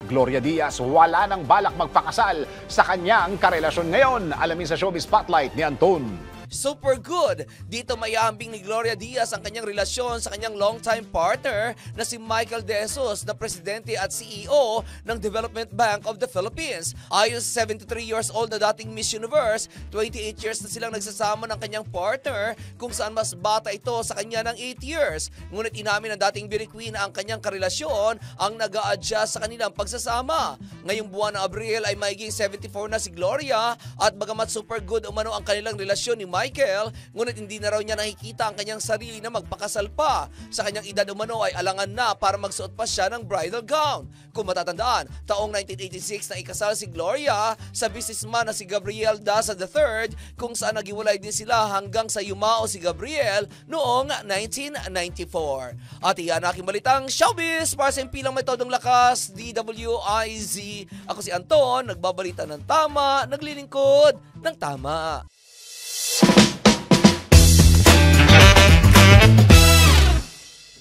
Gloria Diaz wala nang balak magpakasal sa kanyang karelasyon ngayon. Alamin sa Showbiz Spotlight ni Anton. Super good! Dito mayambing ni Gloria Diaz ang kanyang relasyon sa kanyang longtime partner na si Michael De Jesus na presidente at CEO ng Development Bank of the Philippines. Ayon sa 73 years old na dating Miss Universe, 28 years na silang nagsasama ng kanyang partner kung saan mas bata ito sa kanya ng 8 years. Ngunit inamin ng dating beauty queen na ang kanyang karelasyon ang nag-a-adjust sa kanilang pagsasama. Ngayong buwan ng Abril ay maiging 74 na si Gloria at bagamat super good umano ang kanilang relasyon ni Michael, ngunit hindi na raw niya nakikita ang kanyang sarili na magpakasal pa. Sa kanyang edad umano ay alangan na para magsuot pa siya ng bridal gown. Kung matatandaan, taong 1986 na ikasal si Gloria sa businessman na si Gabriel Daza III kung saan naghiwalay din sila hanggang sa yumao si Gabriel noong 1994. At iyan aking balitang showbiz para sa impilang metodong lakas, DWIZ. Ako si Anton, nagbabalita ng tama, naglilingkod ng tama.